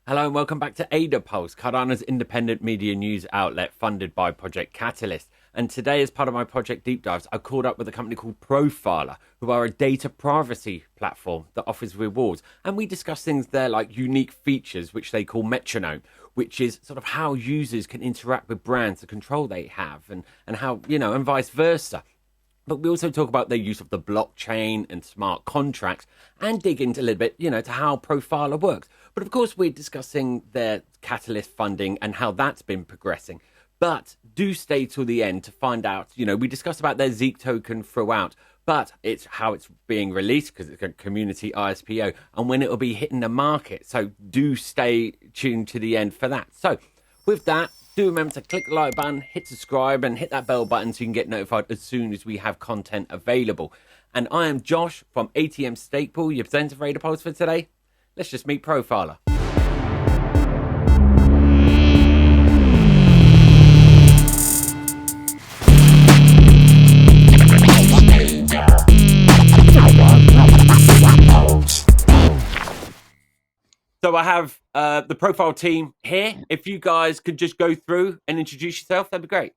Hello and welcome back to AdaPulse, Cardano's independent media news outlet funded by Project Catalyst. And today, as part of my project deep dives, I called up with a company called Profila, who are a data privacy platform that offers rewards. And we discuss things there like unique features, which they call metronome, which is sort of how users can interact with brands, the control they have, and how, and vice versa. But we also talk about their use of the blockchain and smart contracts and dig into a little bit, to how Profila works. But of course, we're discussing their Catalyst funding and how that's been progressing. But do stay till the end to find out, we discussed about their Zeke token throughout, but it's how it's being released because it's a community ISPO and when it will be hitting the market. So do stay tuned to the end for that. So with that, do remember to click the like button, hit subscribe, and hit that bell button so you can get notified as soon as we have content available. And I am Josh from ATM Stakepool, your presenter for AdaPulse for today. Let's just meet Profiler. So I have the profile team here. If you guys could just go through and introduce yourself, that'd be great.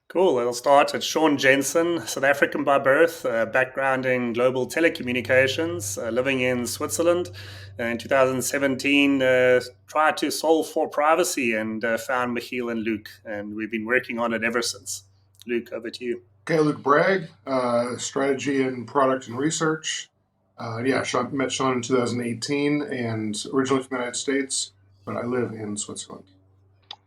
Cool. I'll start. It's Sean Jensen, South African by birth, background in global telecommunications, living in Switzerland. In 2017, tried to solve for privacy and found Michiel and Luke, and we've been working on it ever since. Luke, over to you. Okay, Luke Bragg, strategy and product and research. Met Sean in 2018 and originally from the United States, but I live in Switzerland.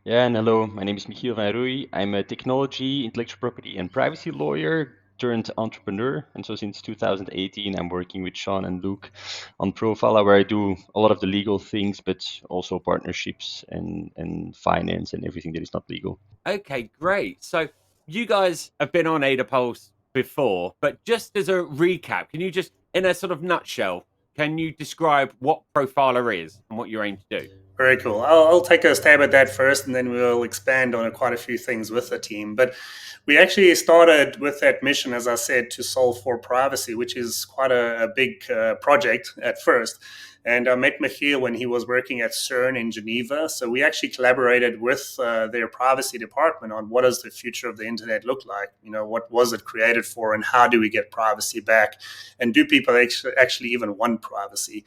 Yeah, and hello, my name is Michiel van Rooij. I'm a technology, intellectual property, and privacy lawyer turned entrepreneur. And so since 2018, I'm working with Sean and Luke on Profila, where I do a lot of the legal things, but also partnerships and finance and everything that is not legal. Okay, great. So you guys have been on AdaPulse before, but just as a recap, can you just, in a sort of nutshell, can you describe what Profiler is and what you aim to do? Very cool. I'll take a stab at that first, and then we'll expand on quite a few things with the team. But we actually started with that mission, as I said, to solve for privacy, which is quite a big project at first. And I met Michiel when he was working at CERN in Geneva. So we actually collaborated with their privacy department on what does the future of the internet look like? What was it created for, and how do we get privacy back? And do people actually even want privacy?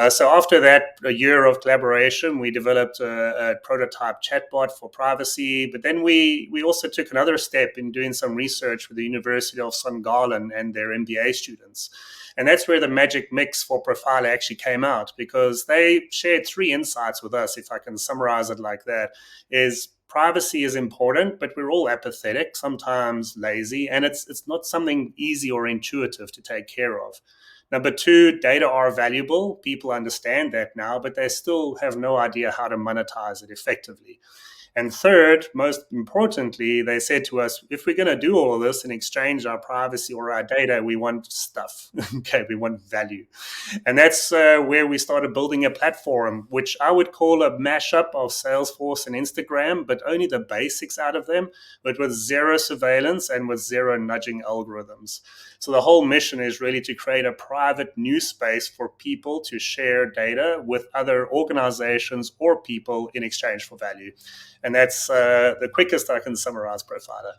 So after that, a year of collaboration, we developed a prototype chatbot for privacy. But then we also took another step in doing some research with the University of St. Gallen and their MBA students. And that's where the magic mix for Profila actually came out, because they shared three insights with us, if I can summarize it like that, is privacy is important, but we're all apathetic, sometimes lazy, and it's not something easy or intuitive to take care of. Number two, data are valuable. People understand that now, but they still have no idea how to monetize it effectively. And third, most importantly, they said to us, if we're going to do all of this in exchange our privacy or our data, we want stuff. Okay, we want value. And that's where we started building a platform, which I would call a mashup of Salesforce and Instagram, but only the basics out of them, but with zero surveillance and with zero nudging algorithms. So the whole mission is really to create a private new space for people to share data with other organizations or people in exchange for value. And that's the quickest I can summarize Profiler.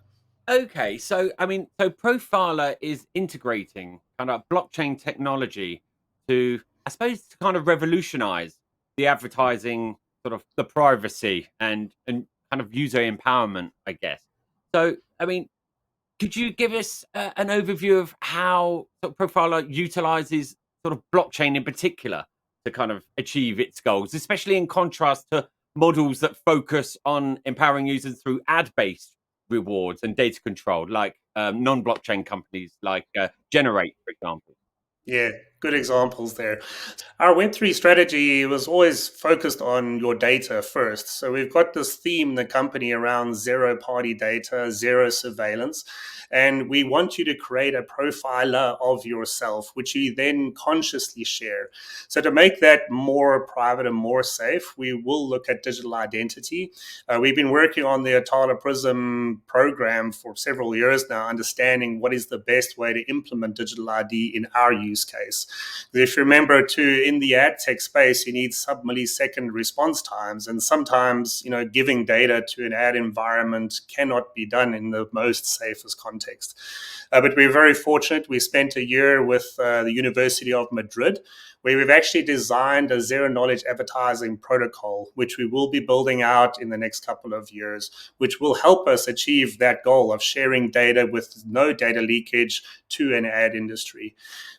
Okay, so Profiler is integrating kind of blockchain technology to, I suppose, to kind of revolutionize the advertising, sort of the privacy and kind of user empowerment, I guess. So, could you give us an overview of how sort of Profiler utilizes sort of blockchain in particular to kind of achieve its goals, especially in contrast to models that focus on empowering users through ad-based rewards and data control, like non-blockchain companies like Generate, for example? Yeah, good examples there. Our Web3 strategy was always focused on your data first. So we've got this theme in the company around zero party data, zero surveillance. And we want you to create a profiler of yourself, which you then consciously share. So to make that more private and more safe, we will look at digital identity. We've been working on the Atala Prism program for several years now, understanding what is the best way to implement digital ID in our use case. If you remember too, in the ad tech space, you need sub-millisecond response times. And sometimes, giving data to an ad environment cannot be done in the most safest context. But we're very fortunate. We spent a year with the University of Madrid, where we've actually designed a zero-knowledge advertising protocol, which we will be building out in the next couple of years, which will help us achieve that goal of sharing data with no data leakage to an ad industry.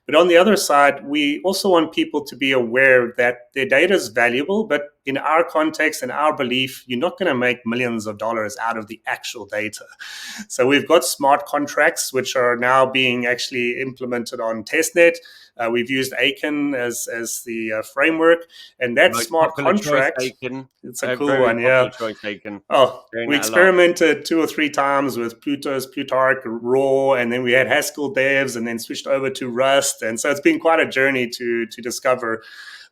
But on the other side, we also want people to be aware that their data is valuable, but in our context and our belief, you're not going to make millions of dollars out of the actual data. So we've got smart contracts, which are now being actually implemented on testnet. We've used Aiken as the framework, and that Most smart popular choice, contract, Aiken. it's a cool Very one, yeah. popular choice, Aiken. Oh, Doing we that a lot. experimented 2 or 3 times with Plutarch, Raw, and then we had Haskell devs, and then switched over to Rust. And so it's been quite a journey to discover,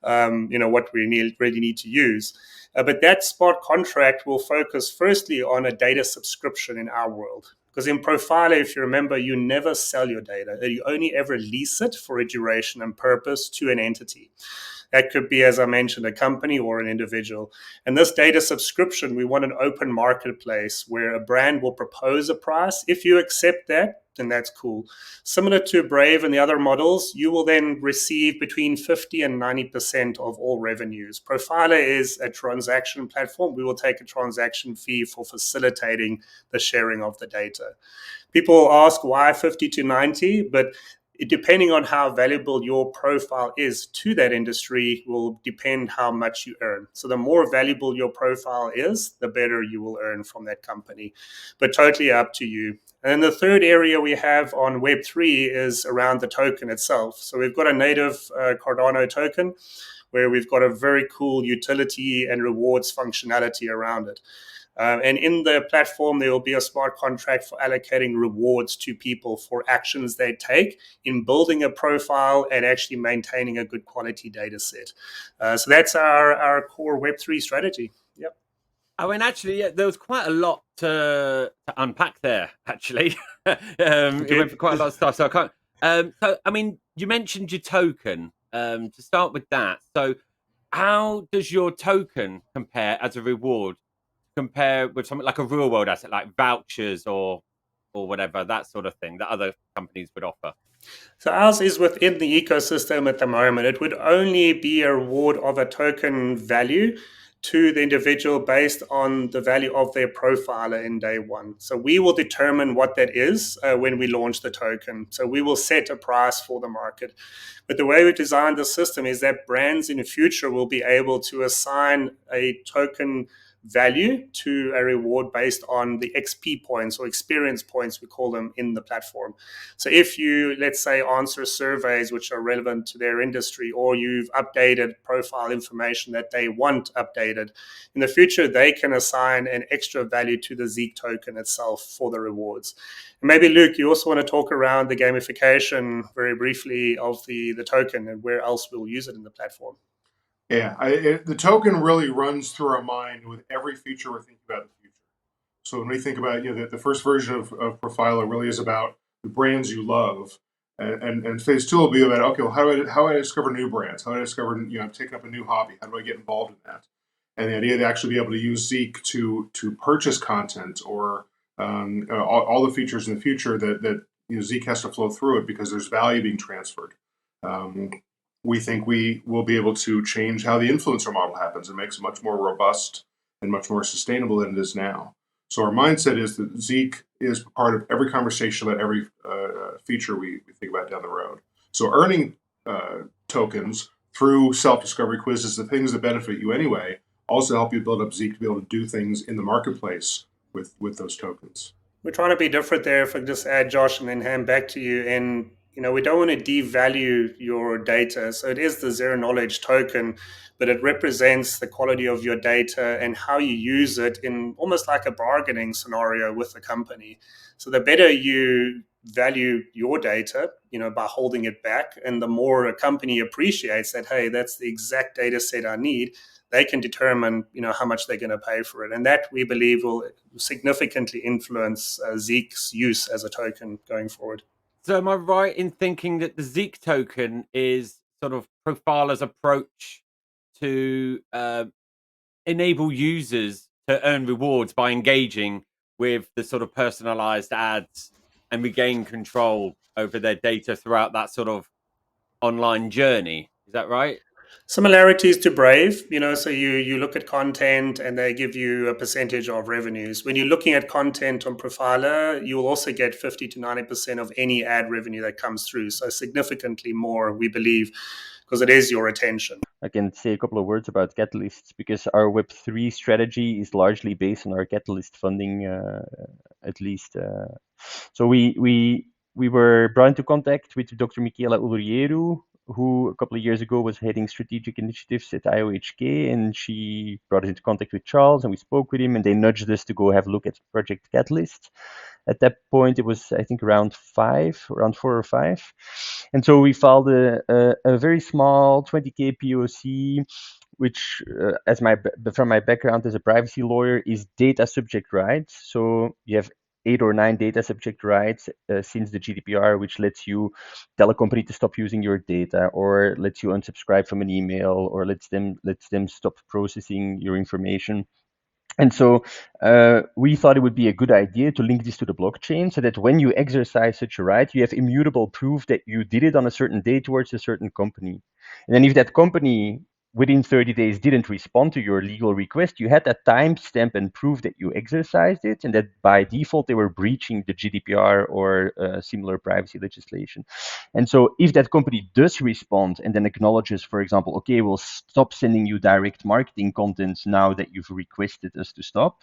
what we really need to use. But that smart contract will focus firstly on a data subscription in our world. Because in Profila, if you remember, you never sell your data. You only ever lease it for a duration and purpose to an entity. That could be, as I mentioned, a company or an individual. And this data subscription, we want an open marketplace where a brand will propose a price. If you accept that, then that's cool. Similar to Brave and the other models, you will then receive between 50 and 90% of all revenues. Profila is a transaction platform. We will take a transaction fee for facilitating the sharing of the data. People ask why 50 to 90, but depending on how valuable your profile is to that industry will depend how much you earn. So the more valuable your profile is, the better you will earn from that company. But totally up to you. And the third area we have on Web3 is around the token itself. So we've got a native Cardano token where we've got a very cool utility and rewards functionality around it. And in the platform, there will be a smart contract for allocating rewards to people for actions they take in building a profile and actually maintaining a good quality data set. So that's our core Web3 strategy. Yep. I mean, actually, yeah, there was quite a lot to unpack there. Actually, you went for quite a lot of stuff. So I can't. So I mean, you mentioned your token. To start with that, so how does your token compare as a reward? Compare with something like a real world asset, like vouchers or whatever, that sort of thing that other companies would offer. So ours is within the ecosystem at the moment. It would only be a reward of a token value to the individual based on the value of their profiler in day one. So we will determine what that is when we launch the token. So we will set a price for the market. But the way we designed the system is that brands in the future will be able to assign a token value to a reward based on the XP points or experience points, we call them, in the platform. So if you, let's say, answer surveys which are relevant to their industry, or you've updated profile information that they want updated, in the future, they can assign an extra value to the Zeke token itself for the rewards. And maybe, Luke, you also want to talk around the gamification very briefly of the token and where else we'll use it in the platform. Yeah, the token really runs through our mind with every feature we're thinking about in the future. So when we think about, the first version of Profila really is about the brands you love, and phase 2 will be about, okay, well, how do I discover new brands? How do I discover, take up a new hobby? How do I get involved in that? And the idea to actually be able to use Zeke to purchase content or all the features in the future that Zeke has to flow through it because there's value being transferred. We think we will be able to change how the influencer model happens and makes it much more robust and much more sustainable than it is now. So our mindset is that Zeke is part of every conversation about every feature we think about down the road. So earning tokens through self-discovery quizzes, the things that benefit you anyway, also help you build up Zeke to be able to do things in the marketplace with those tokens. We're trying to be different there. If I can just add, Josh, and then hand back to you. And we don't want to devalue your data. So it is the zero knowledge token, but it represents the quality of your data and how you use it in almost like a bargaining scenario with the company. So the better you value your data, by holding it back, and the more a company appreciates that, hey, that's the exact data set I need, they can determine, how much they're going to pay for it. And that, we believe, will significantly influence Zeke's use as a token going forward. So am I right in thinking that the Zeke token is sort of Profila's approach to enable users to earn rewards by engaging with the sort of personalized ads and regain control over their data throughout that sort of online journey? Is that right? Similarities to Brave, so you look at content and they give you a percentage of revenues. When you're looking at content on Profila, you will also get 50 to 90% of any ad revenue that comes through. So significantly more, we believe, because it is your attention. I can say a couple of words about catalysts because our Web3 strategy is largely based on our catalyst funding, at least. So we were brought into contact with Dr. Michaela Ulrieru, who a couple of years ago was heading strategic initiatives at IOHK, and she brought us into contact with Charles, and we spoke with him, and they nudged us to go have a look at Project Catalyst. At that point, it was, I think, around 4 or 5. And so we filed a very small 20K POC, which, from my background as a privacy lawyer, is data subject rights. So you have 8 or 9 data subject rights since the GDPR, which lets you tell a company to stop using your data, or lets you unsubscribe from an email, or lets them stop processing your information. And so we thought it would be a good idea to link this to the blockchain so that when you exercise such a right, you have immutable proof that you did it on a certain day towards a certain company. And then if that company within 30 days didn't respond to your legal request, you had that timestamp and proof that you exercised it, and that by default they were breaching the GDPR or similar privacy legislation. And so if that company does respond and then acknowledges, for example, okay, we'll stop sending you direct marketing content now that you've requested us to stop,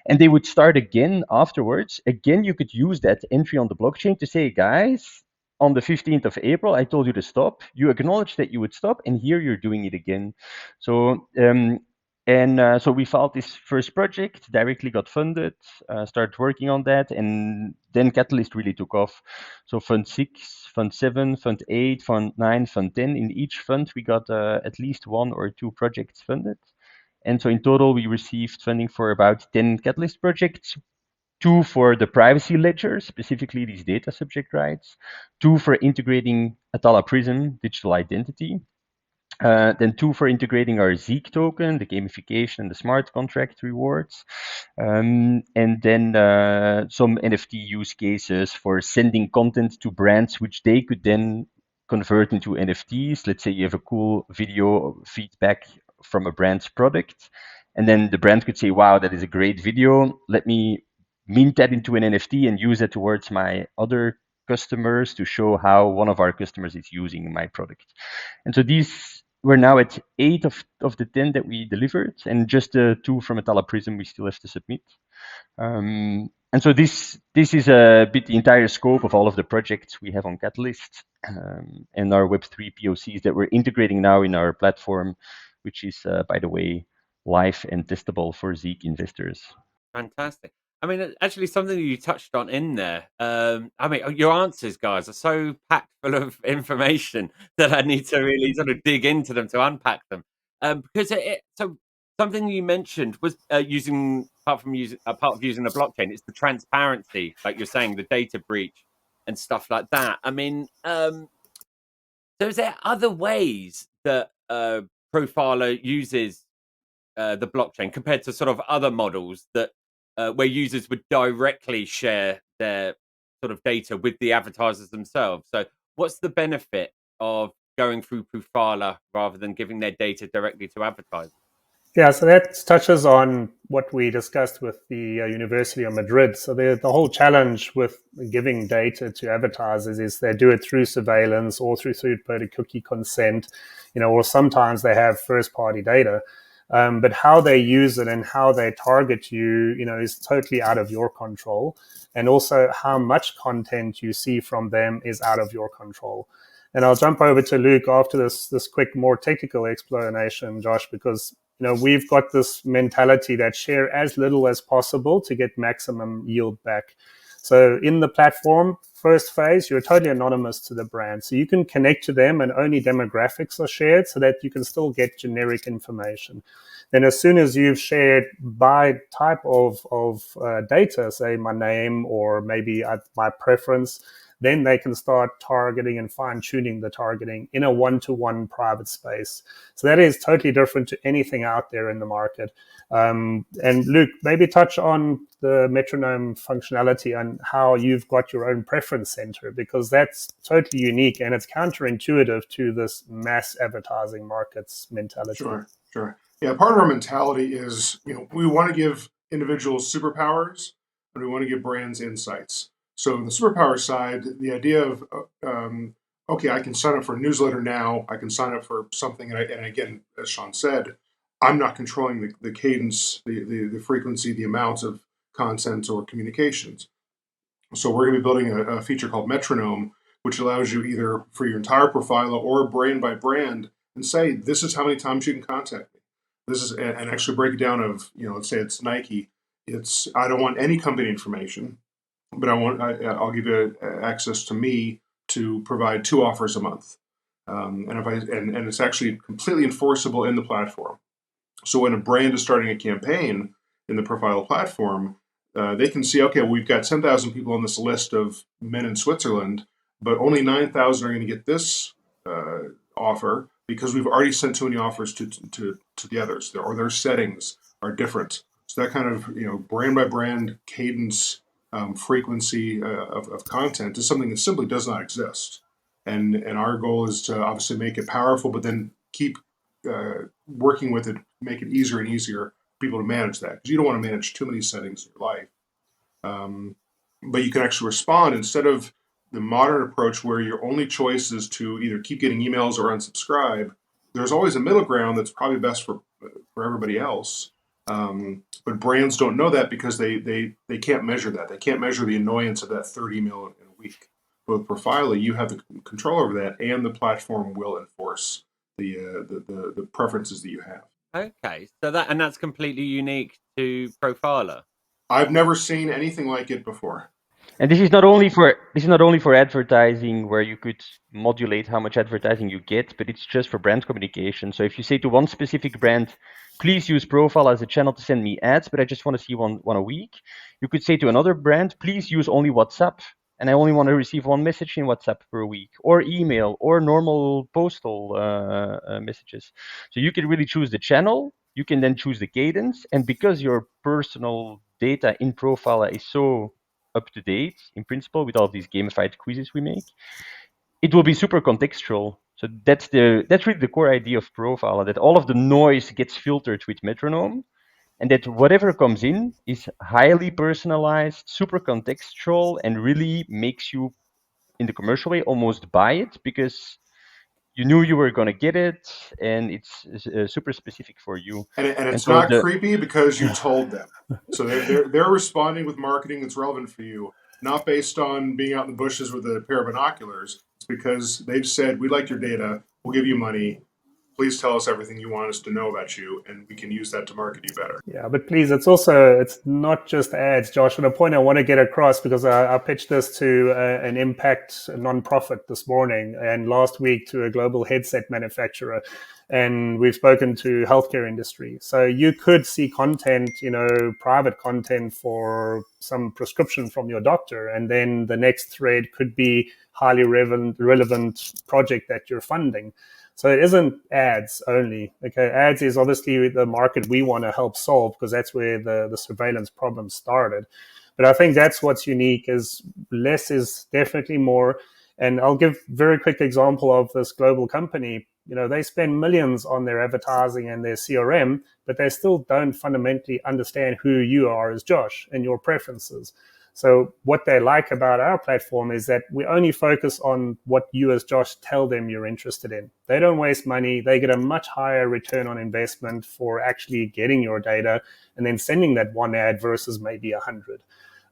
and they would start again afterwards, again, you could use that entry on the blockchain to say, guys, on the 15th of April, I told you to stop. You acknowledged that you would stop, and here you're doing it again. So so we filed this first project, directly got funded, started working on that, and then Catalyst really took off. So Fund 6, Fund 7, Fund 8, Fund 9, Fund 10. In each fund, we got at least 1 or 2 projects funded. And so in total, we received funding for about 10 Catalyst projects, 2 for the privacy ledger, specifically these data subject rights, 2 for integrating Atala Prism digital identity, then 2 for integrating our Zeke token, the gamification and the smart contract rewards, and then some NFT use cases for sending content to brands, which they could then convert into NFTs. Let's say you have a cool video feedback from a brand's product, and then the brand could say, wow, that is a great video. Let me mint that into an NFT and use it towards my other customers to show how one of our customers is using my product. And so we're now at 8 of the 10 that we delivered, and just the 2 from Atala Prism we still have to submit. And so this is a bit the entire scope of all of the projects we have on Catalyst, and our Web3 POCs that we're integrating now in our platform, which is, by the way, live and testable for Zeke investors. Fantastic. I mean, actually, something that you touched on in there. I mean, your answers, guys, are so packed full of information that I need to really sort of dig into them to unpack them. Because so something you mentioned was using apart of using a blockchain, it's the transparency, like you're saying, the data breach and stuff like that. I mean, so is there other ways that Profiler uses the blockchain compared to sort of other models that where users would directly share their sort of data with the advertisers themselves? So what's the benefit of going through Profila rather than giving their data directly to advertisers? Yeah, so that touches on what we discussed with the University of Madrid. So the whole challenge with giving data to advertisers is they do it through surveillance or through third-party cookie consent, or sometimes they have first-party data. But how they use it and how they target you, is totally out of your control. And also how much content you see from them is out of your control. And I'll jump over to Luke after this quick, more technical explanation, Josh, because we've got this mentality that share as little as possible to get maximum yield back. So in the platform, first phase, you're totally anonymous to the brand. So you can connect to them and only demographics are shared so that you can still get generic information. Then as soon as you've shared by type of data, say my name or maybe my preference, then they can start targeting and fine-tuning the targeting in a one-to-one private space. So that is totally different to anything out there in the market. And Luke, maybe touch on the metronome functionality and how you've got your own preference center, because that's totally unique and it's counterintuitive to this mass advertising markets mentality. Sure. Yeah, part of our mentality is, we want to give individuals superpowers and we want to give brands insights. So on the superpower side, the idea of, okay, I can sign up for a newsletter now, I can sign up for something, and again, as Sean said, I'm not controlling the cadence, the frequency, the amounts of content or communications. So we're going to be building a feature called Metronome, which allows you either for your entire Profila or brand by brand and say, this is how many times you can contact me. This is, and actually break it down of, let's say it's Nike. I don't want any company information, but I'll give you access to me to provide 2 offers a month. And it's actually completely enforceable in the platform. So when a brand is starting a campaign in the Profila platform, they can see, okay, we've got 10,000 people on this list of men in Switzerland, but only 9,000 are going to get this offer because we've already sent too many offers to the others, or their settings are different. So that kind of brand by brand cadence, frequency of content is something that simply does not exist. And our goal is to obviously make it powerful, but then keep working with it, make it easier and easier for people to manage that, because you don't want to manage too many settings in your life. But you can actually respond instead of the modern approach where your only choice is to either keep getting emails or unsubscribe. There's always a middle ground that's probably best for everybody else. But brands don't know that because they can't measure that. They can't measure the annoyance of that third email in a week. But with Profila, you have the control over that, and the platform will enforce the preferences that you have. Okay, so that's completely unique to Profila. I've never seen anything like it before. And this is not only for advertising where you could modulate how much advertising you get, but it's just for brand communication. So if you say to one specific brand, please use Profile as a channel to send me ads, but I just want to see one a week, you could say to another brand, please use only WhatsApp, and I only want to receive one message in WhatsApp per week, or email, or normal postal messages. So you can really choose the channel. You can then choose the cadence, and because your personal data in Profile is so up to date in principle with all these gamified quizzes we make, it will be super contextual. So that's really the core idea of Profile, that all of the noise gets filtered with Metronome, and that whatever comes in is highly personalized, super contextual, and really makes you, in the commercial way, almost buy it because you knew you were going to get it, and it's super specific for you. And it's not creepy because you told them. So they're responding with marketing that's relevant for you, not based on being out in the bushes with a pair of binoculars. It's because they've said, we like your data, we'll give you money. Please tell us everything you want us to know about you, and we can use that to market you better. Yeah, but please, it's not just ads, Josh. And a point I want to get across, because I pitched this to an impact nonprofit this morning and last week to a global headset manufacturer. And we've spoken to healthcare industry. So you could see content, private content for some prescription from your doctor. And then the next thread could be highly relevant project that you're funding. So it isn't ads only. Okay, ads is obviously the market we want to help solve because that's where the surveillance problem started. But I think that's what's unique is less is definitely more. And I'll give a very quick example of this global company. They spend millions on their advertising and their CRM, but they still don't fundamentally understand who you are as Josh and your preferences. So what they like about our platform is that we only focus on what you as Josh tell them you're interested in. They don't waste money. They get a much higher return on investment for actually getting your data and then sending that one ad versus maybe 100.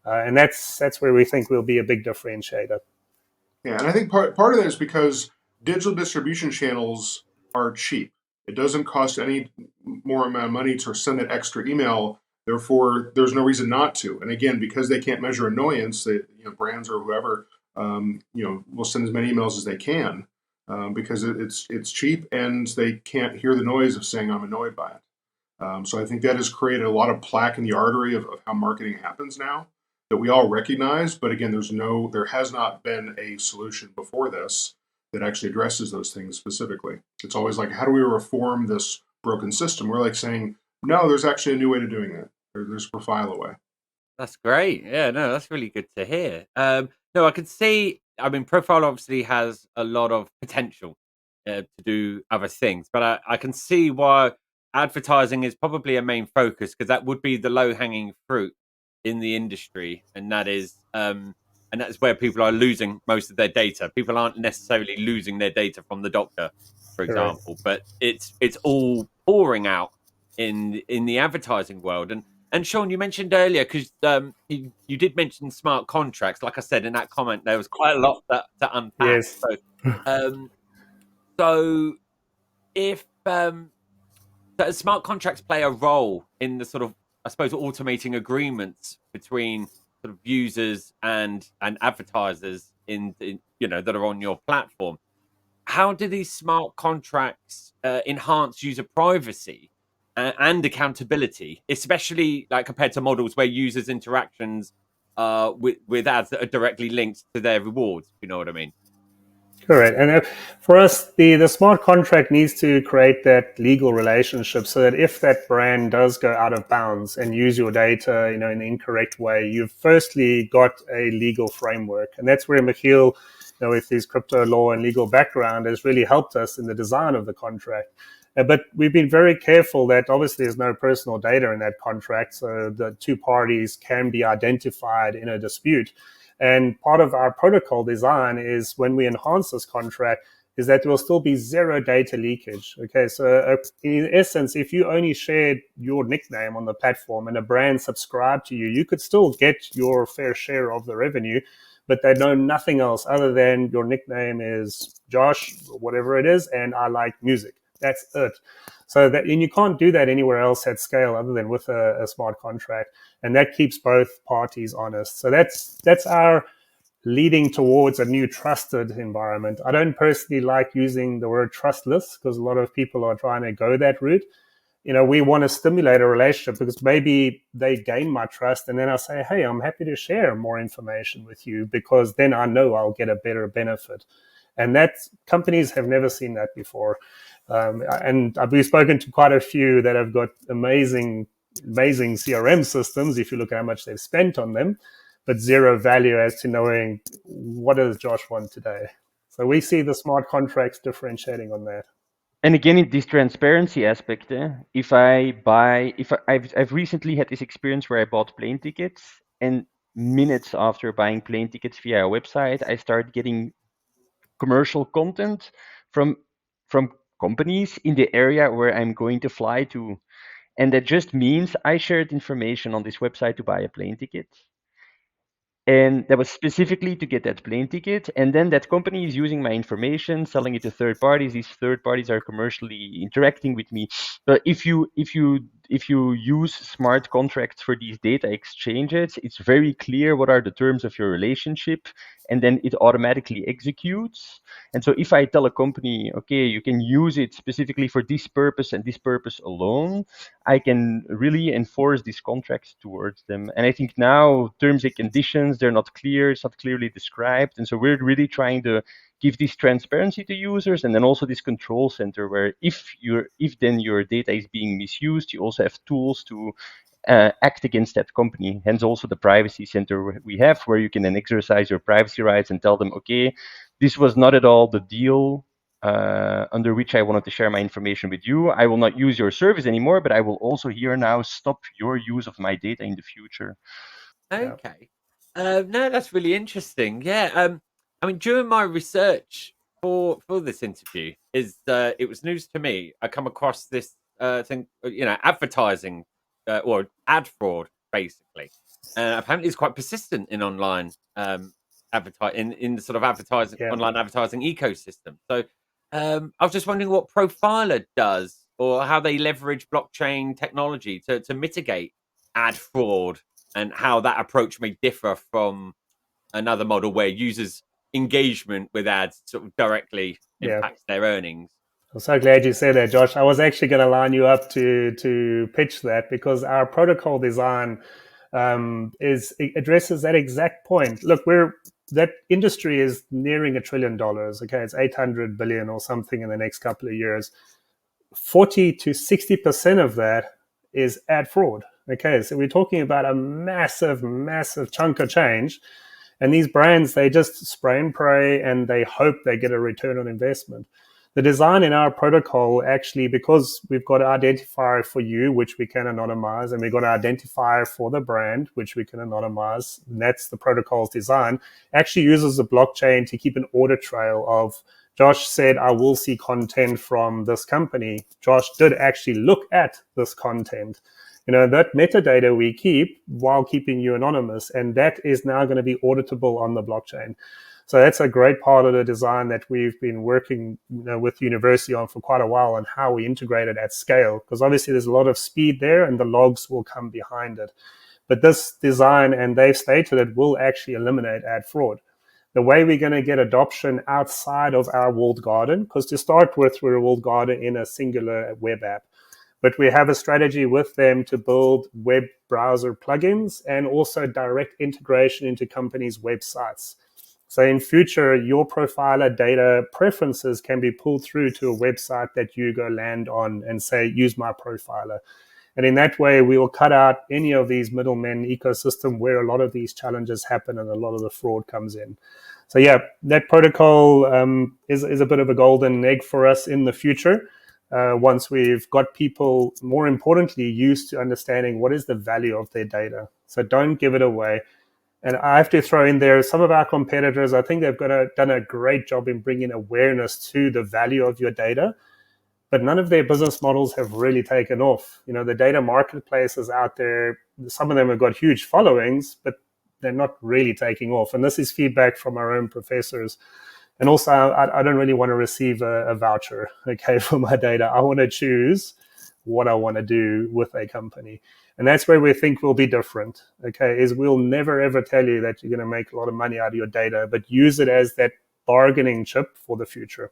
And that's where we think will be a big differentiator. Yeah, and I think part of that is because digital distribution channels are cheap. It doesn't cost any more amount of money to send that extra email. Therefore, there's no reason not to. And again, because they can't measure annoyance, brands or whoever, will send as many emails as they can because it's cheap and they can't hear the noise of saying I'm annoyed by it. So I think that has created a lot of plaque in the artery of how marketing happens now. that we all recognize. But again, there has not been a solution before this that actually addresses those things specifically. It's always like, how do we reform this broken system? We're like saying, no, there's actually a new way to doing that. There's a Profila way. That's great. Yeah, no, that's really good to hear. No, I can see. I mean, Profile obviously has a lot of potential to do other things, but I can see why advertising is probably a main focus because that would be the low hanging fruit in the industry, and that's where people are losing most of their data. People aren't necessarily losing their data from the doctor, for Correct. example, but it's all pouring out in the advertising world. And Sean, you mentioned earlier because you did mention smart contracts. Like I said in that comment, there was quite a lot to unpack. Yes. Um, so if so smart contracts play a role in the sort of, I suppose, automating agreements between sort of users and advertisers that are on your platform. How do these smart contracts enhance user privacy and accountability, especially like compared to models where users' interactions with ads that are directly linked to their rewards? If you know what I mean? Correct. And for us, the smart contract needs to create that legal relationship so that if that brand does go out of bounds and use your data, in the incorrect way, you've firstly got a legal framework. And that's where Michiel, with his crypto law and legal background, has really helped us in the design of the contract. But we've been very careful that obviously there's no personal data in that contract, so the two parties can be identified in a dispute. And part of our protocol design is when we enhance this contract is that there will still be zero data leakage. Okay, so in essence, if you only shared your nickname on the platform and a brand subscribed to you, you could still get your fair share of the revenue, but they know nothing else other than your nickname is Josh, or whatever it is, and I like music. That's it. So that, and you can't do that anywhere else at scale other than with a smart contract, and that keeps both parties honest. So that's our leading towards a new trusted environment. I don't personally like using the word trustless because a lot of people are trying to go that route. We want to stimulate a relationship because maybe they gain my trust and then I say, hey, I'm happy to share more information with you because then I know I'll get a better benefit. And that companies have never seen that before. And we've spoken to quite a few that have got amazing CRM systems if you look at how much they've spent on them, but zero value as to knowing what does Josh want today. So we see the smart contracts differentiating on that. And again, in this transparency aspect, I've recently had this experience where I bought plane tickets, and minutes after buying plane tickets via a website, I started getting commercial content from companies in the area where I'm going to fly to. And that just means I shared information on this website to buy a plane ticket. And that was specifically to get that plane ticket. And then that company is using my information, selling it to third parties. These third parties are commercially interacting with me. But if you use smart contracts for these data exchanges, it's very clear what are the terms of your relationship, and then it automatically executes. And so if I tell a company, okay, you can use it specifically for this purpose and this purpose alone, I can really enforce these contracts towards them. And I think now terms and conditions, they're not clear, it's not clearly described. And so we're really trying to give this transparency to users, and then also this control center where if then your data is being misused, you also have tools to act against that company. Hence also the privacy center we have, where you can then exercise your privacy rights and tell them, okay, this was not at all the deal under which I wanted to share my information with you. I will not use your service anymore, but I will also here now stop your use of my data in the future. Yeah. Okay. No, that's really interesting. Yeah. I mean, during my research for this interview, it was news to me. I come across this thing, advertising or ad fraud, basically. Apparently, it's quite persistent in online in the sort of advertising Yeah. online advertising ecosystem. So, I was just wondering what Profila does or how they leverage blockchain technology to mitigate ad fraud and how that approach may differ from another model where users' engagement with ads sort of directly Yeah. impacts their earnings. I'm so glad you said that, Josh. I was actually going to line you up to pitch that because our protocol design is it addresses that exact point. Look, that industry is nearing $1 trillion. Okay, it's 800 billion or something in the next couple of years. 40 to 60% of that is ad fraud. Okay, so we're talking about a massive, massive chunk of change. And these brands, they just spray and pray and they hope they get a return on investment. The design in our protocol actually, because we've got an identifier for you, which we can anonymize, and we've got an identifier for the brand, which we can anonymize, and that's the protocol's design, actually uses the blockchain to keep an audit trail of Josh said, I will see content from this company. Josh did actually look at this content. That metadata we keep while keeping you anonymous, and that is now going to be auditable on the blockchain. So that's a great part of the design that we've been working with the university on for quite a while, and how we integrate it at scale, because obviously there's a lot of speed there and the logs will come behind it. But this design, and they've stated it, will actually eliminate ad fraud. The way we're going to get adoption outside of our walled garden, because to start with, we're a walled garden in a singular web app. But we have a strategy with them to build web browser plugins and also direct integration into companies' websites. So in future, your Profiler data preferences can be pulled through to a website that you go land on and say, use my Profiler. And in that way, we will cut out any of these middlemen ecosystem where a lot of these challenges happen and a lot of the fraud comes in. So yeah, that protocol is a bit of a golden egg for us in the future. Once we've got people, more importantly, used to understanding what is the value of their data. So don't give it away. And I have to throw in there, some of our competitors, I think they've done a great job in bringing awareness to the value of your data, but none of their business models have really taken off. The data marketplaces out there, some of them have got huge followings, but they're not really taking off. And this is feedback from our own professors. And also, I don't really want to receive a voucher, okay, for my data. I want to choose what I want to do with a company. And that's where we think we'll be different, okay, is we'll never, ever tell you that you're going to make a lot of money out of your data, but use it as that bargaining chip for the future.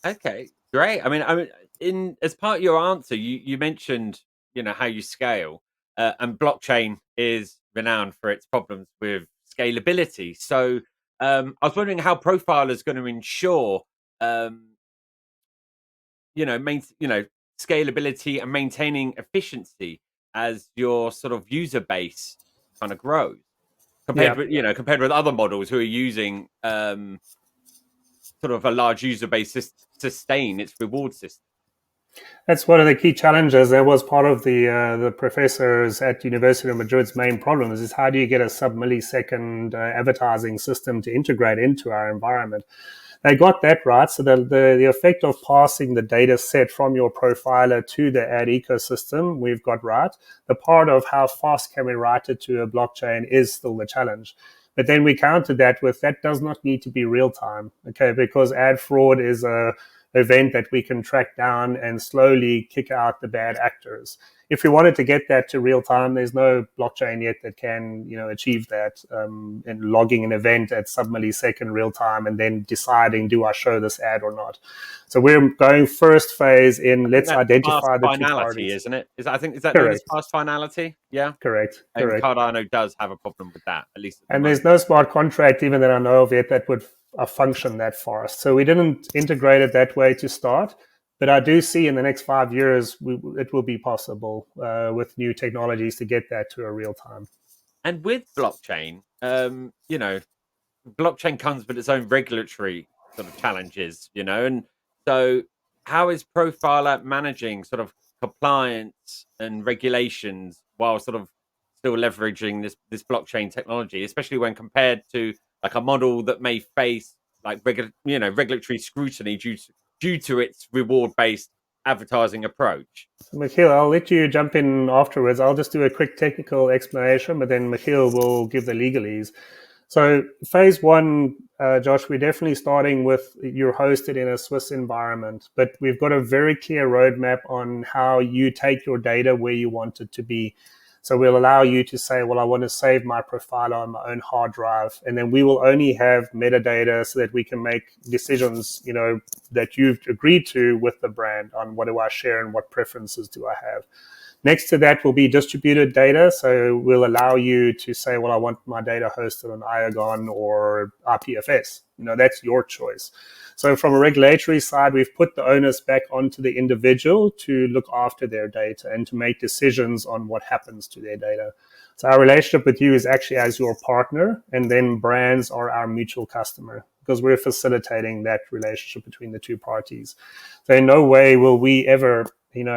Okay, great. In as part of your answer, you mentioned how you scale, and blockchain is renowned for its problems with scalability. So I was wondering how Profile is going to ensure scalability and maintaining efficiency as your sort of user base kind of grows compared with other models who are using sort of a large user base to sustain its reward system. That's one of the key challenges. That was part of the professors at University of Madrid's main problems, is how do you get a sub-millisecond advertising system to integrate into our environment? They got that right. So the effect of passing the data set from your profiler to the ad ecosystem, we've got right. The part of how fast can we write it to a blockchain is still the challenge. But then we countered that with that does not need to be real time, okay? Because ad fraud is a event that we can track down and slowly kick out the bad actors. If we wanted to get that to real time, there's no blockchain yet that can, achieve that, and logging an event at sub-millisecond real time and then deciding, do I show this ad or not? So we're going first phase in let's identify the two finality, parties. isn't it? Is that Correct. known as fast finality? Yeah. Correct. And Cardano does have a problem with that, at least. And there's no smart contract even that I know of yet that would function that fast. So we didn't integrate it that way to start. But I do see in the next 5 years, it will be possible with new technologies to get that to a real time. And with blockchain, blockchain comes with its own regulatory sort of challenges, and so how is Profiler managing sort of compliance and regulations while sort of still leveraging this blockchain technology, especially when compared to like a model that may face like regulatory scrutiny due to its reward based advertising approach? Michiel, I'll let you jump in afterwards. I'll just do a quick technical explanation, but then Michiel will give the legalese. So phase one, Josh, we're definitely starting with you're hosted in a Swiss environment, but we've got a very clear roadmap on how you take your data where you want it to be. So we'll allow you to say, well, I want to save my profile on my own hard drive, and then we will only have metadata so that we can make decisions, that you've agreed to with the brand on what do I share and what preferences do I have. Next to that will be distributed data. So we'll allow you to say, well, I want my data hosted on IAGON or RPFS. That's your choice. So from a regulatory side, we've put the onus back onto the individual to look after their data and to make decisions on what happens to their data. So our relationship with you is actually as your partner, and then brands are our mutual customer because we're facilitating that relationship between the two parties. So in no way will we ever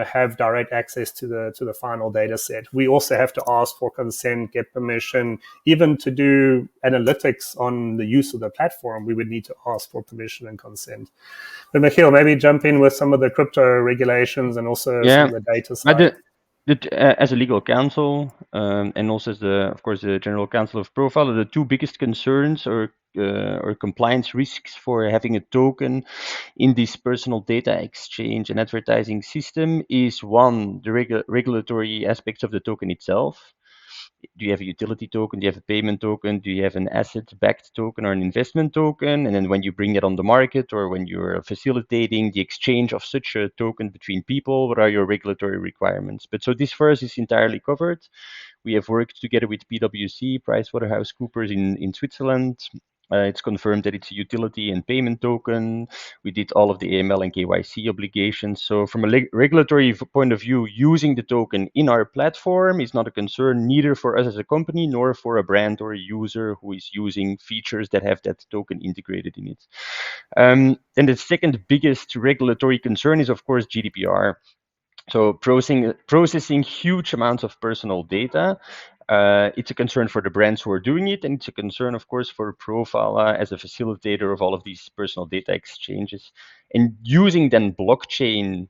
have direct access to the final data set. We also have to ask for consent, get permission, even to do analytics on the use of the platform. We would need to ask for permission and consent. But Michiel, maybe jump in with some of the crypto regulations and also some of the data side. As a legal counsel, and also as of course, the general counsel of Profila, the two biggest concerns or compliance risks for having a token in this personal data exchange and advertising system is one, the regulatory aspects of the token itself. Do you have a utility token? Do you have a payment token? Do you have an asset-backed token or an investment token? And then when you bring it on the market or when you're facilitating the exchange of such a token between people, what are your regulatory requirements? But so this first is entirely covered. We have worked together with PwC, PricewaterhouseCoopers in Switzerland. It's confirmed that it's a utility and payment token. We did all of the AML and KYC obligations. So from a regulatory point of view, using the token in our platform is not a concern, neither for us as a company, nor for a brand or a user who is using features that have that token integrated in it. And the second biggest regulatory concern is, of course, GDPR. So processing huge amounts of personal data, it's a concern for the brands who are doing it, and it's a concern, of course, for Profila as a facilitator of all of these personal data exchanges. And using then blockchain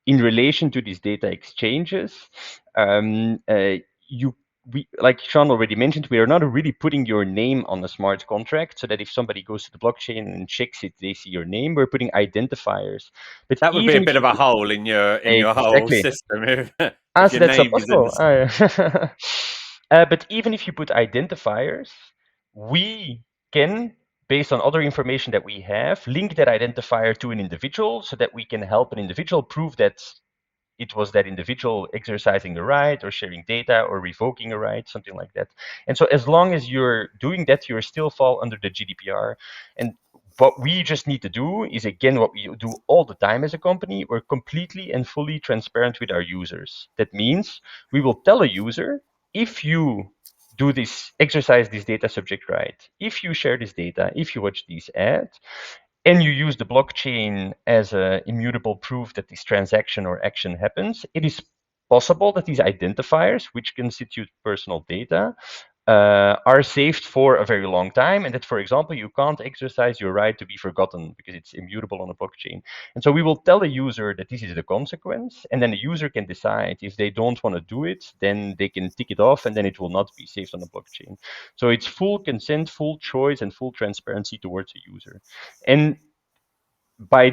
in relation to these data exchanges, like Sean already mentioned, we are not really putting your name on a smart contract so that if somebody goes to the blockchain and checks it, they see your name. We're putting identifiers. But that would be a bit of a hole in your whole system if so your that's name not is in possible. But even if you put identifiers, we can, based on other information that we have, link that identifier to an individual so that we can help an individual prove that it was that individual exercising a right or sharing data or revoking a right, something like that. And so as long as you're doing that, you still fall under the GDPR. And what we just need to do is, again, what we do all the time as a company, we're completely and fully transparent with our users. That means we will tell a user, if you do this, exercise this data subject right, if you share this data, if you watch these ads, and you use the blockchain as an immutable proof that this transaction or action happens, it is possible that these identifiers, which constitute personal data, are saved for a very long time, and that, for example, you can't exercise your right to be forgotten because it's immutable on a blockchain. And so we will tell the user that this is the consequence, and then the user can decide if they don't want to do it, then they can tick it off, and then it will not be saved on the blockchain. So it's full consent, full choice, and full transparency towards the user. And by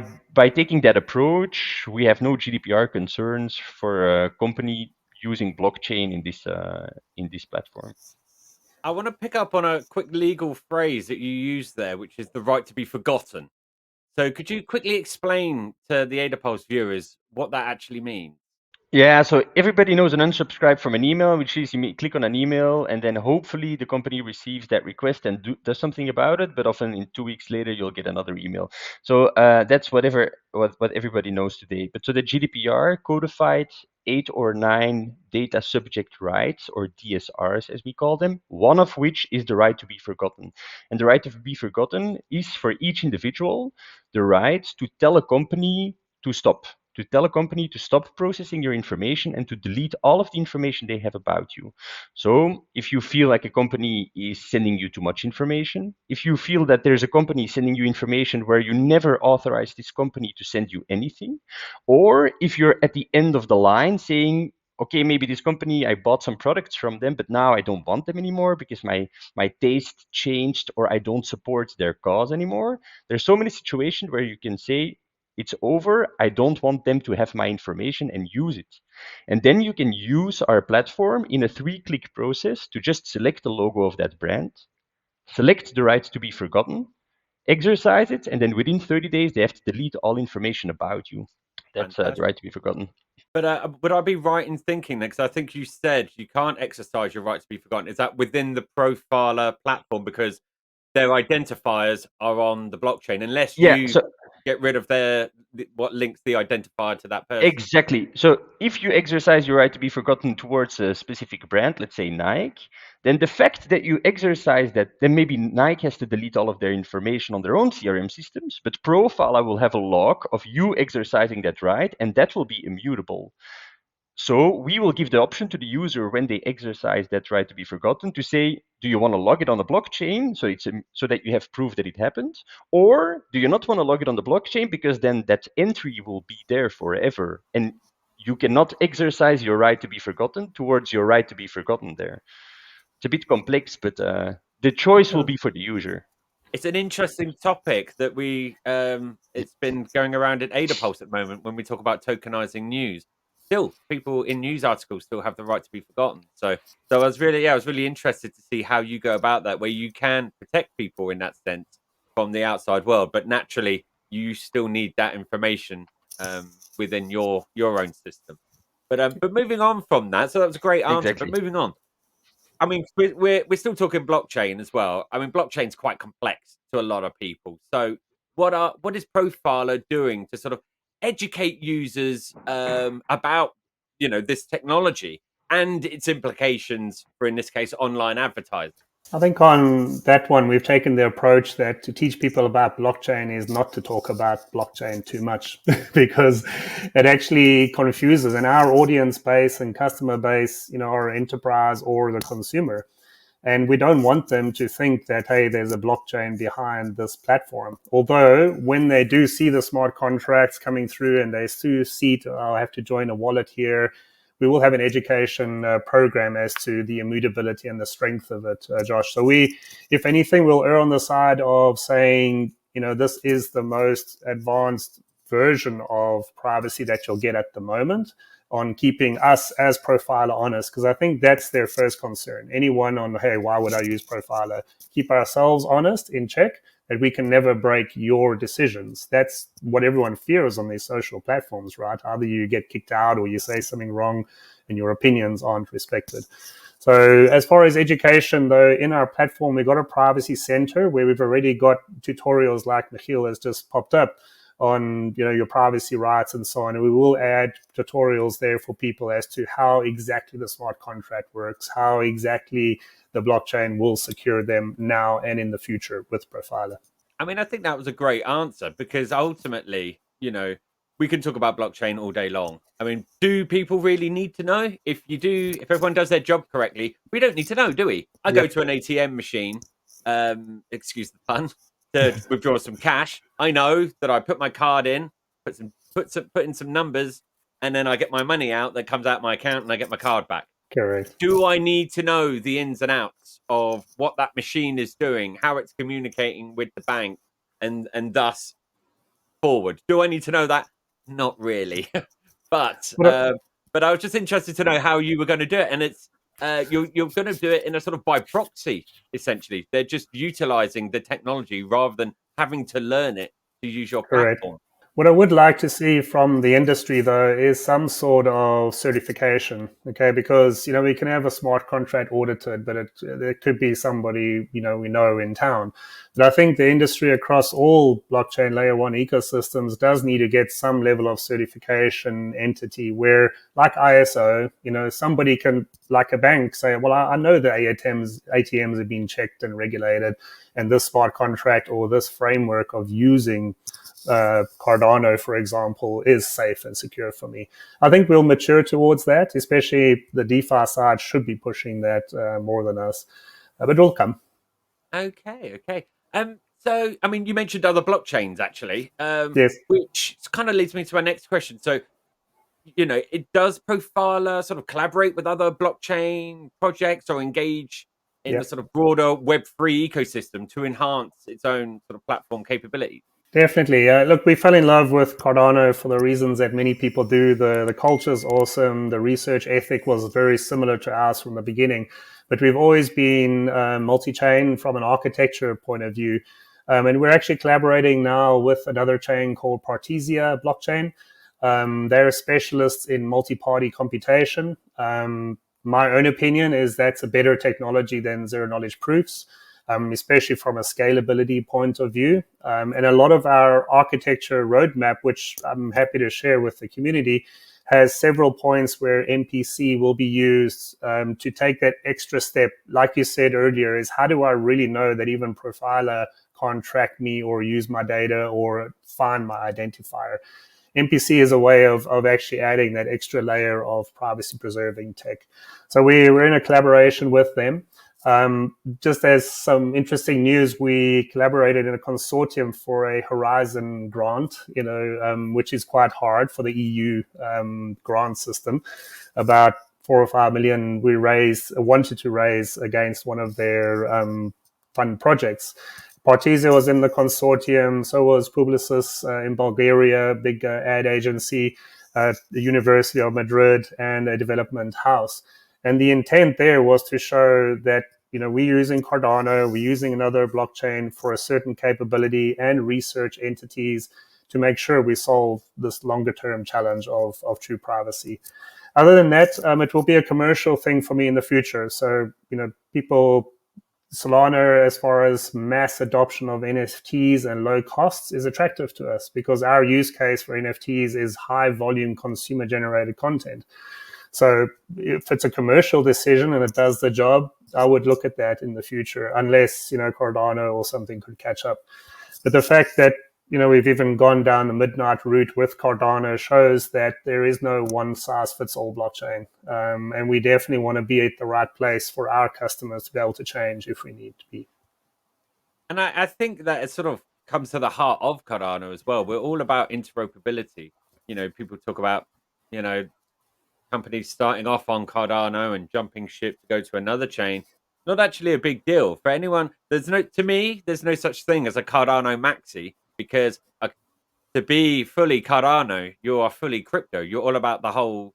taking that approach, we have no GDPR concerns for a company using blockchain in this platform. I want to pick up on a quick legal phrase that you used there, which is the right to be forgotten. So could you quickly explain to the AdaPulse viewers what that actually means? Yeah, so everybody knows an unsubscribe from an email, which is you click on an email and then hopefully the company receives that request and does something about it. But often in 2 weeks later, you'll get another email. So that's what everybody knows today. But so the GDPR codified 8 or 9 data subject rights, or DSRs as we call them, one of which is the right to be forgotten. And the right to be forgotten is for each individual the right to tell a company to stop. To tell a company to stop processing your information and to delete all of the information they have about you. So if you feel like a company is sending you too much information, if you feel that there's a company sending you information where you never authorized this company to send you anything, or if you're at the end of the line saying, okay, maybe this company, I bought some products from them, but now I don't want them anymore because my taste changed or I don't support their cause anymore. There's so many situations where you can say, it's over. I don't want them to have my information and use it. And then you can use our platform in a 3-click process to just select the logo of that brand, select the right to be forgotten, exercise it, and then within 30 days, they have to delete all information about you. That's the Fantastic. right to be forgotten. But would I be right in thinking that? Because I think you said you can't exercise your right to be forgotten. Is that within the Profiler platform because their identifiers are on the blockchain, unless Yeah, you so get rid of what links the identifier to that person? exactly. So if you exercise your right to be forgotten towards a specific brand, let's say Nike, then the fact that you exercise that, then maybe Nike has to delete all of their information on their own CRM systems, but Profila will have a log of you exercising that right, and that will be immutable. So we will give the option to the user when they exercise that right to be forgotten to say, do you want to log it on the blockchain so that you have proof that it happened? Or do you not want to log it on the blockchain because then that entry will be there forever and you cannot exercise your right to be forgotten towards your right to be forgotten there. It's a bit complex, but the choice will be for the user. It's an interesting topic that it's been going around in AdaPulse at the moment when we talk about tokenizing news. Still, people in news articles still have the right to be forgotten. So I was really interested to see how you go about that, where you can protect people in that sense from the outside world, but naturally you still need that information within your own system. But moving on from that, so that was a great answer. But Exactly. moving on, I mean, we're still talking blockchain as well. I mean, blockchain's quite complex to a lot of people. So, what is Profiler doing to sort of educate users about this technology and its implications for, in this case, online advertising? I think on that one, we've taken the approach that to teach people about blockchain is not to talk about blockchain too much because it actually confuses. And our audience base and customer base, are enterprise or the consumer. And we don't want them to think that, hey, there's a blockchain behind this platform. Although when they do see the smart contracts coming through and they do see, I have to join a wallet here, we will have an education program as to the immutability and the strength of it, Josh. So we, if anything, will err on the side of saying, this is the most advanced version of privacy that you'll get at the moment, on keeping us as Profiler honest, because I think that's their first concern. Anyone on, hey, why would I use Profiler? Keep ourselves honest, in check, that we can never break your decisions. That's what everyone fears on these social platforms, right? Either you get kicked out or you say something wrong and your opinions aren't respected. So as far as education, though, in our platform, we've got a privacy center where we've already got tutorials like Michiel has just popped up on your privacy rights and so on. And we will add tutorials there for people as to how exactly the smart contract works, how exactly the blockchain will secure them now and in the future with Profiler. I mean, I think that was a great answer because ultimately, we can talk about blockchain all day long. I mean, do people really need to know? If everyone does their job correctly, we don't need to know, do we? I go to an ATM machine, excuse the pun, to withdraw some cash. I know that I put my card in, put in some numbers, and then I get my money out that comes out my account and I get my card back. Correct. Do I need to know the ins and outs of what that machine is doing, how it's communicating with the bank, and thus forward? Do I need to know that? Not really. but but I was just interested to know how you were going to do it, and it's you're going to do it in a sort of by proxy. Essentially, they're just utilizing the technology rather than having to learn it to use your Correct. platform. What I would like to see from the industry, though, is some sort of certification, okay? Because, we can have a smart contract audited, but there could be somebody, we know in town. But I think the industry across all blockchain layer one ecosystems does need to get some level of certification entity where, like ISO, somebody can, like a bank, say, well, I know the ATMs have been checked and regulated, and this smart contract or this framework of using Cardano, for example, is safe and secure for me. I think we'll mature towards that, especially the DeFi side should be pushing that more than us, but it'll come. Okay. So, I mean, you mentioned other blockchains actually, Yes. which kind of leads me to my next question. So, it does Profiler sort of collaborate with other blockchain projects or engage in Yeah. the sort of broader Web3 ecosystem to enhance its own sort of platform capabilities? Definitely. Look, we fell in love with Cardano for the reasons that many people do. The culture is awesome. The research ethic was very similar to ours from the beginning. But we've always been multi-chain from an architecture point of view. And we're actually collaborating now with another chain called Partisia blockchain. They're specialists in multi-party computation. My own opinion is that's a better technology than zero-knowledge proofs. Especially from a scalability point of view. And a lot of our architecture roadmap, which I'm happy to share with the community, has several points where MPC will be used to take that extra step. Like you said earlier, is how do I really know that even Profila can't track me or use my data or find my identifier? MPC is a way of actually adding that extra layer of privacy preserving tech. So we're in a collaboration with them. Just as some interesting news, we collaborated in a consortium for a Horizon grant, which is quite hard for the EU grant system. About 4 or 5 million we wanted to raise against one of their fund projects. Partisia was in the consortium, so was Publicis in Bulgaria, big ad agency, the University of Madrid, and a development house. And the intent there was to show that we're using Cardano, we're using another blockchain for a certain capability and research entities to make sure we solve this longer term challenge of true privacy. Other than that, it will be a commercial thing for me in the future. So, Solana, as far as mass adoption of NFTs and low costs, is attractive to us because our use case for NFTs is high volume consumer generated content. So if it's a commercial decision and it does the job, I would look at that in the future, unless, Cardano or something could catch up. But the fact that, we've even gone down the midnight route with Cardano shows that there is no one size fits all blockchain. And we definitely want to be at the right place for our customers to be able to change if we need to be. And I think that it sort of comes to the heart of Cardano as well. We're all about interoperability. People talk about, companies starting off on Cardano and jumping ship to go to another chain. Not actually a big deal for anyone. There's no such thing as a Cardano maxi because to be fully Cardano, you are fully crypto. You're all about the whole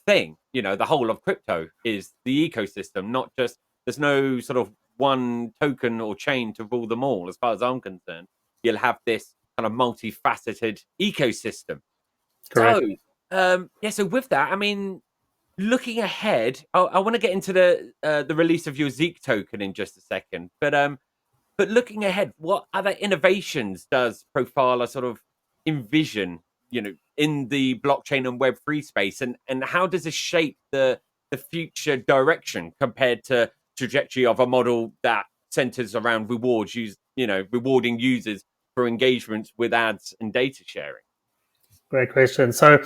thing. The whole of crypto is the ecosystem, not just there's no sort of one token or chain to rule them all. As far as I'm concerned, you'll have this kind of multifaceted ecosystem. Correct. So, yeah. So with that, I mean, looking ahead, I want to get into the release of your Zeke token in just a second, but looking ahead, what other innovations does Profila sort of envision, in the blockchain and Web3 space, and how does this shape the future direction compared to trajectory of a model that centers around rewarding users for engagements with ads and data sharing? Great question. So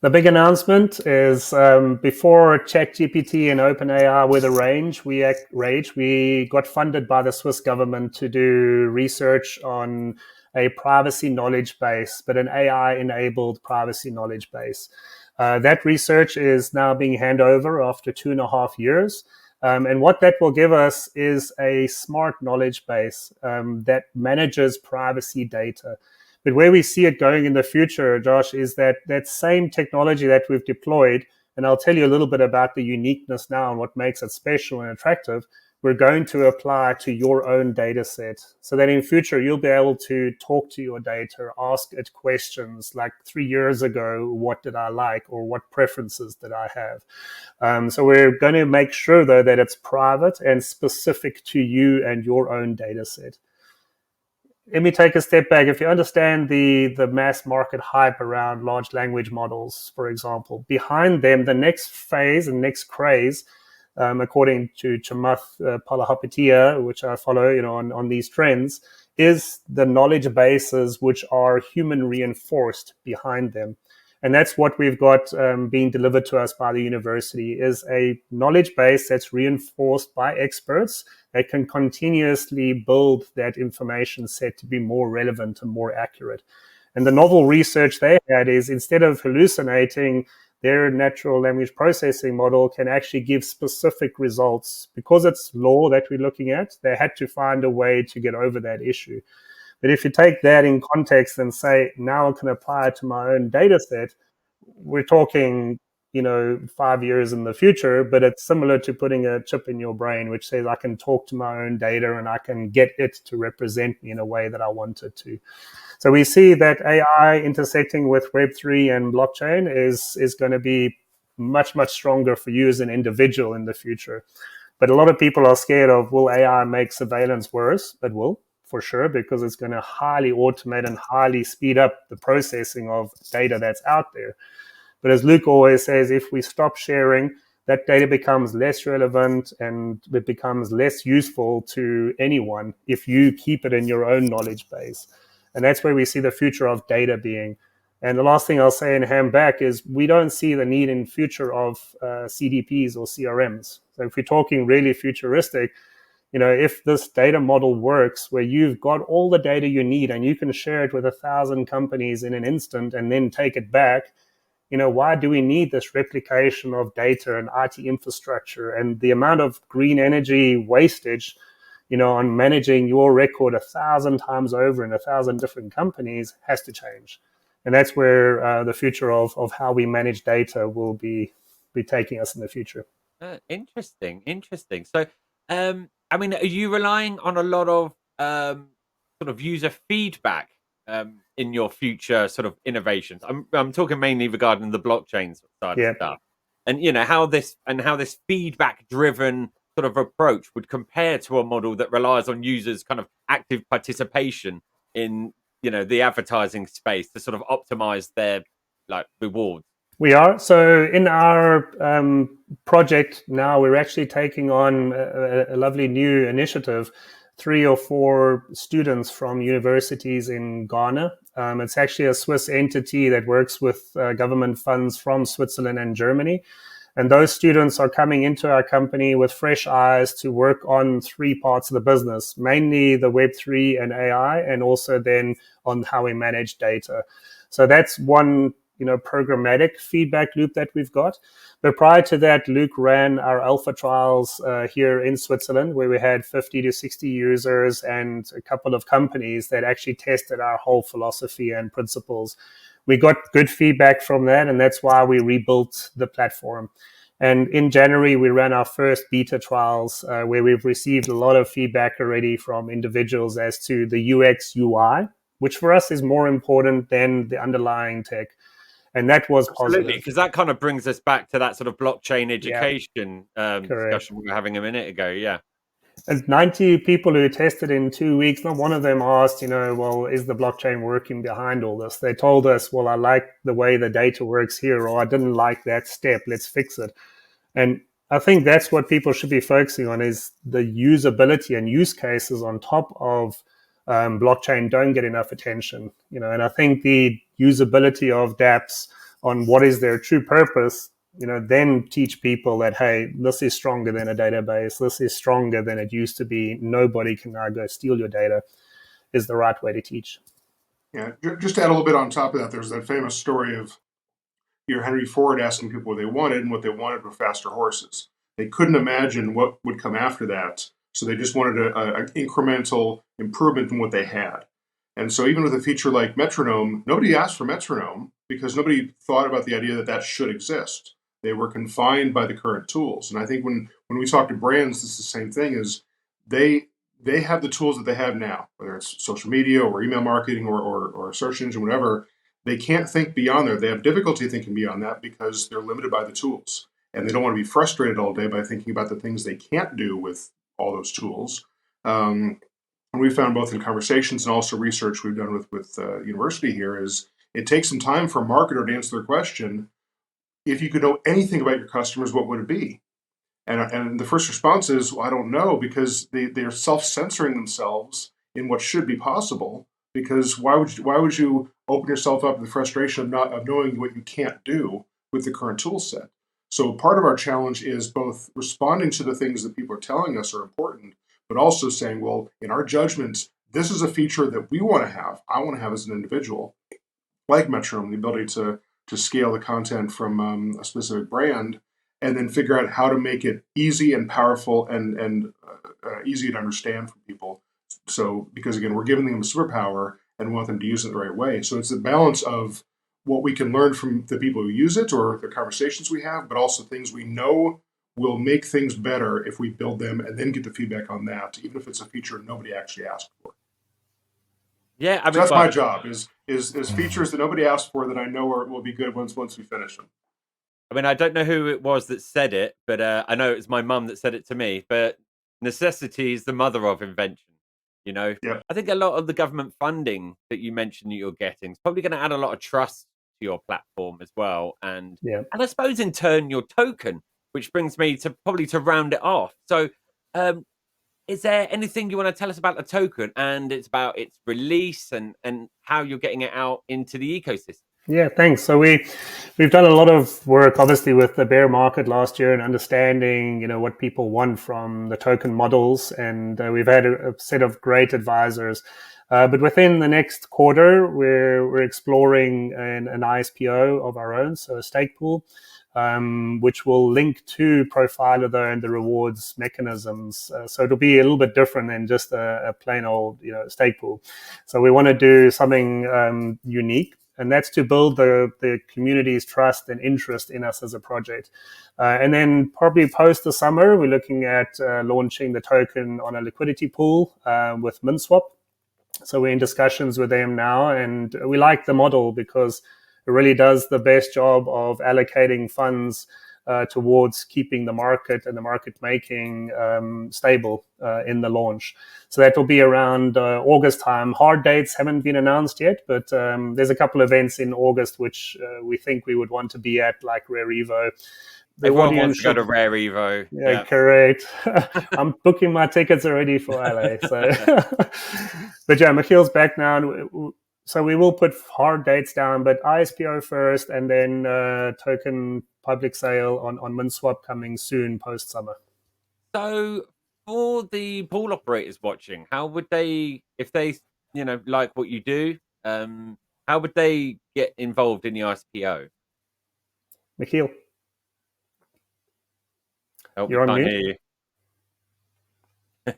the big announcement is before ChatGPT and OpenAI were the rage, we got funded by the Swiss government to do research on a privacy knowledge base, but an AI-enabled privacy knowledge base. That research is now being handed over after 2.5 years. And what that will give us is a smart knowledge base that manages privacy data. But where we see it going in the future, Josh, is that same technology that we've deployed, and I'll tell you a little bit about the uniqueness now and what makes it special and attractive, we're going to apply to your own data set. So that in future, you'll be able to talk to your data, ask it questions like 3 years ago, what did I like or what preferences did I have? So we're going to make sure, though, that it's private and specific to you and your own data set. Let me take a step back. If you understand the mass market hype around large language models, for example, behind them, the next phase and next craze, according to Chamath Palihapitiya, which I follow, on these trends, is the knowledge bases which are human reinforced behind them. And that's what we've got being delivered to us by the university, is a knowledge base that's reinforced by experts that can continuously build that information set to be more relevant and more accurate. And the novel research they had is, instead of hallucinating, their natural language processing model can actually give specific results. Because it's law that we're looking at, they had to find a way to get over that issue. But if you take that in context and say, now I can apply it to my own data set, we're talking, 5 years in the future, but it's similar to putting a chip in your brain, which says I can talk to my own data and I can get it to represent me in a way that I want it to. So we see that AI intersecting with Web3 and blockchain is going to be much, much stronger for you as an individual in the future. But a lot of people are scared of, will AI make surveillance worse? It will, for sure, because it's going to highly automate and highly speed up the processing of data that's out there. But as Luke always says, if we stop sharing, that data becomes less relevant and it becomes less useful to anyone if you keep it in your own knowledge base. And that's where we see the future of data being. And the last thing I'll say and hand back is we don't see the need in future of CDPs or CRMs. So if we're talking really futuristic, if this data model works where you've got all the data you need and you can share it with 1,000 companies in an instant and then take it back, why do we need this replication of data and IT infrastructure and the amount of green energy wastage, on managing your record 1,000 times over in 1,000 different companies has to change. And that's where the future of how we manage data will be taking us in the future. Interesting. So, I mean, are you relying on a lot of sort of user feedback in your future sort of innovations? I'm talking mainly regarding the blockchain side of Yeah. stuff, and how this feedback driven sort of approach would compare to a model that relies on users' kind of active participation in the advertising space to sort of optimize their rewards. We are. So in our project now, we're actually taking on a lovely new initiative, 3 or 4 students from universities in Ghana. It's actually a Swiss entity that works with government funds from Switzerland and Germany. And those students are coming into our company with fresh eyes to work on 3 parts of the business, mainly the Web3 and AI, and also then on how we manage data. So that's one programmatic feedback loop that we've got. But prior to that, Luke ran our alpha trials here in Switzerland, where we had 50 to 60 users and a couple of companies that actually tested our whole philosophy and principles. We got good feedback from that, and that's why we rebuilt the platform. And in January, we ran our first beta trials where we've received a lot of feedback already from individuals as to the UX UI, which for us is more important than the underlying tech. And that was Absolutely, positive. because that kind of brings us back to that sort of blockchain education discussion we were having a minute ago. Yeah. And 90 people who tested in 2 weeks, not one of them asked, well, is the blockchain working behind all this? They told us, well, I like the way the data works here, or I didn't like that step, let's fix it. And I think that's what people should be focusing on, is the usability and use cases on top of blockchain don't get enough attention. And I think the usability of dApps on what is their true purpose, then teach people that, hey, this is stronger than a database, this is stronger than it used to be, nobody can now go steal your data, is the right way to teach. Yeah, just to add a little bit on top of that, there's that famous story of Henry Ford asking people what they wanted, and what they wanted were faster horses. They couldn't imagine what would come after that, so they just wanted an incremental improvement in what they had. And so even with a feature like Metronome, nobody asked for Metronome because nobody thought about the idea that that should exist. They were confined by the current tools. And I think when we talk to brands, it's the same thing, is they have the tools that they have now, whether it's social media or email marketing or search engine, whatever. They can't think beyond there. They have difficulty thinking beyond that because they're limited by the tools. And they don't want to be frustrated all day by thinking about the things they can't do with all those tools. And we found both in conversations and also research we've done with university here is it takes some time for a marketer to answer their question. If you could know anything about your customers, what would it be? And the first response is, well, I don't know, because they're self-censoring themselves in what should be possible. Because why would you open yourself up to the frustration of knowing what you can't do with the current tool set? So part of our challenge is both responding to the things that people are telling us are important, but also saying, well, in our judgment, this is a feature that we want to have. I want to have as an individual, like Metronome, the ability to scale the content from a specific brand, and then figure out how to make it easy and powerful and easy to understand for people, So, because again, we're giving them a superpower and want them to use it the right way. So it's a balance of what we can learn from the people who use it or the conversations we have, but also things we know will make things better if we build them and then get the feedback on that, even if it's a feature nobody actually asked for. Yeah, I So mean, that's well, my job is features that nobody asked for that I know will be good once we finish them. I mean, I don't know who it was that said it, but I know it was my mum that said it to me. But necessity is the mother of invention. You know, Yep. I think a lot of the government funding that you mentioned that you're getting is probably going to add a lot of trust to your platform as well, Yeah. and I suppose in turn your token, which brings me to probably to round it off. So, um, is there anything you want to tell us about the token and it's about its release and how you're getting it out into the ecosystem? Yeah, thanks. So we've done a lot of work, obviously, with the bear market last year and understanding, what people want from the token models, and we've had a set of great advisors. But within the next quarter, we're exploring an ISPO of our own, so a stake pool, which will link to Profila though and the rewards mechanisms. So it'll be a little bit different than just a plain old, stake pool. So we want to do something unique, and that's to build the community's trust and interest in us as a project. And then probably post the summer, we're looking at launching the token on a liquidity pool with MintSwap. So we're in discussions with them now, and we like the model because it really does the best job of allocating funds towards keeping the market and the market making stable in the launch. So that will be around August time. Hard dates haven't been announced yet, but there's a couple of events in August which we think we would want to be at, like Rare Evo. The Everyone wants audience to go should, to Rare Evo. yeah, correct. I'm booking my tickets already for LA. So, but yeah, Michiel's back now. So we will put hard dates down, but ISPO first, and then token public sale on MintSwap coming soon post summer. So, for the pool operators watching, how would they, if they, like what you do, how would they get involved in the ISPO? Michiel, Oh, we you're on can't mute. hear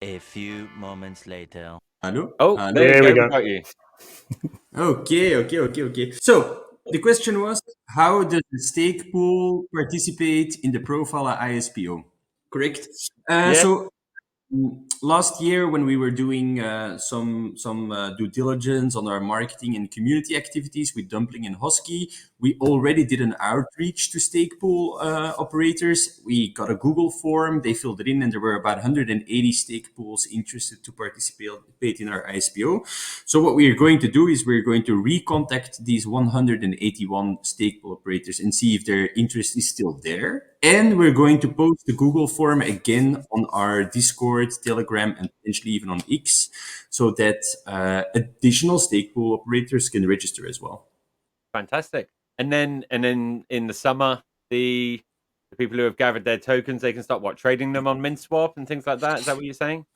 you. A few moments later. Hello? Oh, Hello? there you There we go. We go. got you. Okay. So the question was, how does the stake pool participate in the Profila ISPO? Correct. Yeah. So last year, when we were doing some due diligence on our marketing and community activities with Dumpling and Husky, we already did an outreach to stake pool operators. We got a Google form, they filled it in, and there were about 180 stake pools interested to participate in our ISPO. So what we are going to do is we're going to recontact these 181 stake pool operators and see if their interest is still there. And we're going to post the Google form again on our Discord, Telegram, and potentially even on X, so that additional stake pool operators can register as well. Fantastic. And then in the summer, the people who have gathered their tokens, they can start trading them on MintSwap and things like that. Is that what you're saying?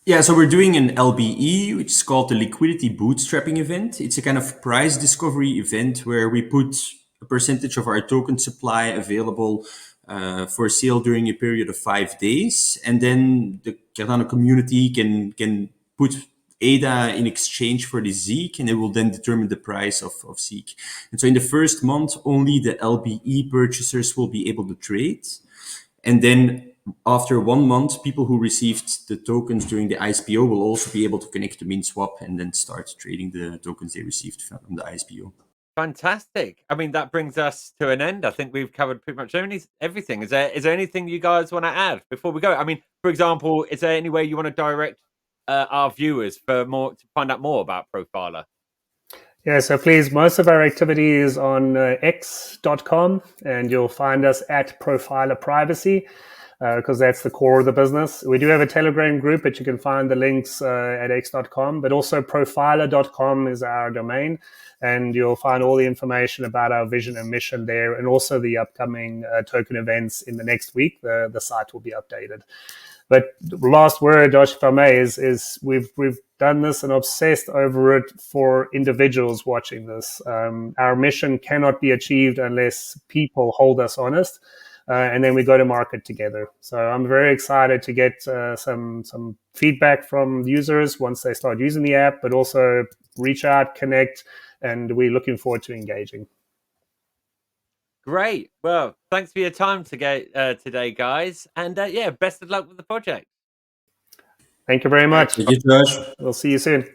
Yeah, so we're doing an LBE, which is called the Liquidity Bootstrapping Event. It's a kind of price discovery event where we put a percentage of our token supply available for sale during a period of 5 days. And then the Cardano community can put ADA in exchange for the Zeke, and it will then determine the price of Zeke. And so in the first month, only the LBE purchasers will be able to trade. And then after 1 month, people who received the tokens during the ISPO will also be able to connect to MintSwap and then start trading the tokens they received from the ISPO. Fantastic. I mean, that brings us to an end. I think we've covered pretty much everything. Is there anything you guys want to add before we go? I mean, for example, is there any way you want to direct our viewers to find out more about Profila? Yeah, so please, most of our activity is on x.com, and you'll find us at Profila Privacy, because that's the core of the business. We do have a Telegram group, but you can find the links at x.com, but also profila.com is our domain, and you'll find all the information about our vision and mission there, and also the upcoming token events in the next week. The site will be updated. But last word, Josh, if I may, is we've done this and obsessed over it for individuals watching this. Our mission cannot be achieved unless people hold us honest. and then we go to market together. So I'm very excited to get some feedback from users once they start using the app, but also reach out, connect, and we're looking forward to engaging. Great. Well, thanks for your time today, guys. And yeah, best of luck with the project. Thank you very much. Thank you, Josh. We'll see you soon.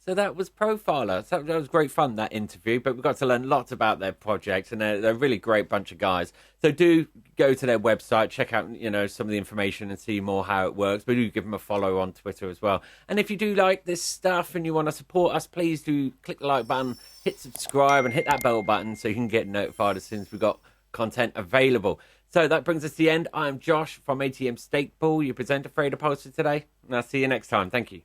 So that was Profiler. So that was great fun, that interview, but we got to learn lots about their project, and they're a really great bunch of guys. So do go to their website, check out some of the information and see more how it works, but do give them a follow on Twitter as well. And if you do like this stuff and you want to support us, please do click the like button, hit subscribe, and hit that bell button so you can get notified as soon as we've got content available. So that brings us to the end. I'm Josh from ATM Stake Pool, your presenter for AdaPulse for today, and I'll see you next time. Thank you.